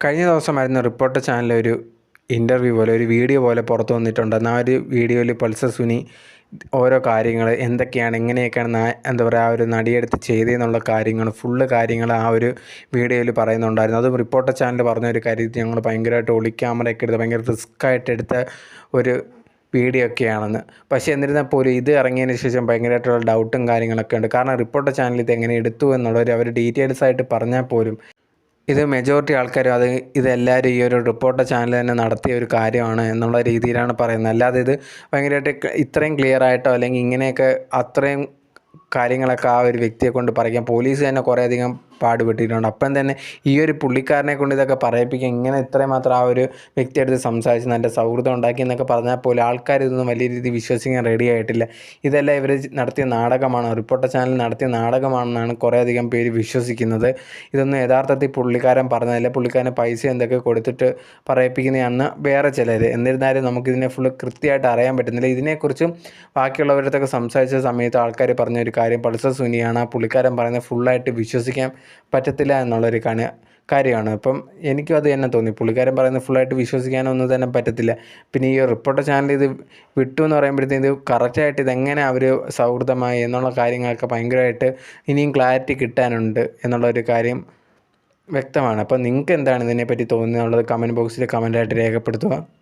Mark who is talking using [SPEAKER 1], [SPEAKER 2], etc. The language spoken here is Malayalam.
[SPEAKER 1] കഴിഞ്ഞ ദിവസമായിരുന്നു റിപ്പോർട്ടർ ചാനലിൽ ഒരു ഇൻ്റർവ്യൂ പോലെ ഒരു വീഡിയോ പോലെ പുറത്തു വന്നിട്ടുണ്ട്. ആ ഒരു വീഡിയോയിൽ പൾസർ സുനി ഓരോ കാര്യങ്ങൾ എന്തൊക്കെയാണ് എങ്ങനെയൊക്കെയാണ് എന്താ പറയുക ആ ഒരു നടിയെടുത്ത് ചെയ്തതെന്നുള്ള കാര്യങ്ങൾ ഫുള്ള് കാര്യങ്ങൾ ആ ഒരു വീഡിയോയിൽ പറയുന്നുണ്ടായിരുന്നു. അതും റിപ്പോർട്ടർ ചാനൽ പറഞ്ഞ ഒരു കാര്യത്തിൽ ഞങ്ങൾ ഭയങ്കരമായിട്ട് ഒളിക്യാമറയൊക്കെ എടുത്ത് ഭയങ്കര റിസ്ക്കായിട്ട് എടുത്ത ഒരു വീഡിയോ ഒക്കെയാണെന്ന്. പക്ഷേ എന്നിരുന്നാൽ പോലും ഇത് ഇറങ്ങിയതിന് ശേഷം ഭയങ്കരമായിട്ടുള്ള ഡൗട്ടും കാര്യങ്ങളൊക്കെ ഉണ്ട്. കാരണം റിപ്പോർട്ടർ ചാനൽ ഇത് എങ്ങനെ എടുത്തു എന്നുള്ളവർ അവർ ഡീറ്റെയിൽസ് ആയിട്ട് പറഞ്ഞാൽ പോലും ഇത് മെജോറിറ്റി ആൾക്കാരും ഇതെല്ലാവരും ഈ ഒരു റിപ്പോർട്ടർ ചാനൽ തന്നെ നടത്തിയ ഒരു കാര്യമാണ് എന്നുള്ള രീതിയിലാണ് പറയുന്നത്. അല്ലാതെ ഇത് ഭയങ്കരമായിട്ട് ഇത്രയും ക്ലിയറായിട്ടോ അല്ലെങ്കിൽ ഇങ്ങനെയൊക്കെ അത്രയും കാര്യങ്ങളൊക്കെ ആ ഒരു വ്യക്തിയെ കൊണ്ട് പറയിക്കാൻ പോലീസ് തന്നെ കുറേയധികം പാടുപെട്ടിട്ടുണ്ട്. അപ്പം തന്നെ ഈ ഒരു പുള്ളിക്കാരനെ കൊണ്ട് ഇതൊക്കെ പറയിപ്പിക്കുക ഇങ്ങനെ ഇത്രയും മാത്രം ആ ഒരു വ്യക്തിയെടുത്ത് സംസാരിച്ച് നല്ല സൗഹൃദം ഉണ്ടാക്കി എന്നൊക്കെ പറഞ്ഞാൽ പോലും ആൾക്കാർ ഇതൊന്നും വലിയ രീതിയിൽ വിശ്വസിക്കാൻ റെഡി ആയിട്ടില്ല. ഇതെല്ലാം ഇവർ നടത്തിയ നാടകമാണ്, റിപ്പോർട്ടർ ചാനൽ നടത്തിയ നാടകമാണെന്നാണ് കുറേയധികം പേര് വിശ്വസിക്കുന്നത്. ഇതൊന്നും യഥാർത്ഥത്തിൽ പുള്ളിക്കാരൻ പറഞ്ഞതല്ല, പുള്ളിക്കാരന് പൈസ എന്തൊക്കെ കൊടുത്തിട്ട് പറയിപ്പിക്കുന്നതാണെന്ന് വേറെ ചിലർ. എന്നിരുന്നാലും നമുക്കിതിനെ ഫുള്ള് കൃത്യമായിട്ട് അറിയാൻ പറ്റുന്നില്ല. ഇതിനെക്കുറിച്ചും ബാക്കിയുള്ളവരടുത്തൊക്കെ സംസാരിച്ച സമയത്ത് ആൾക്കാർ പറഞ്ഞൊരു കാര്യം പൾസർ സുനിയാണ്. ആ പുള്ളിക്കാരൻ പറയുന്നത് ഫുള്ളായിട്ട് വിശ്വസിക്കാൻ പറ്റത്തില്ല എന്നുള്ളൊരു കാര്യമാണ്. അപ്പം എനിക്കും അത് തന്നെ തോന്നി, പുള്ളിക്കാരൻ പറയുന്നത് ഫുള്ളായിട്ട് വിശ്വസിക്കാനൊന്നും തന്നെ പറ്റത്തില്ല. പിന്നെ ഈ റിപ്പോർട്ടർ ചാനൽ ഇത് വിട്ടു എന്ന് പറയുമ്പോഴത്തേക്കും ഇത് കറക്റ്റായിട്ട് ഇതെങ്ങനെ അവർ സൗഹൃദമായി എന്നുള്ള കാര്യങ്ങളൊക്കെ ഭയങ്കരമായിട്ട് ഇനിയും ക്ലാരിറ്റി കിട്ടാനുണ്ട് എന്നുള്ളൊരു കാര്യം വ്യക്തമാണ്. അപ്പോൾ നിങ്ങൾക്ക് എന്താണ് ഇതിനെപ്പറ്റി തോന്നുന്നത് എന്നുള്ളത് കമൻറ്റ് ബോക്സിൽ കമൻറ്റായിട്ട് രേഖപ്പെടുത്തുക.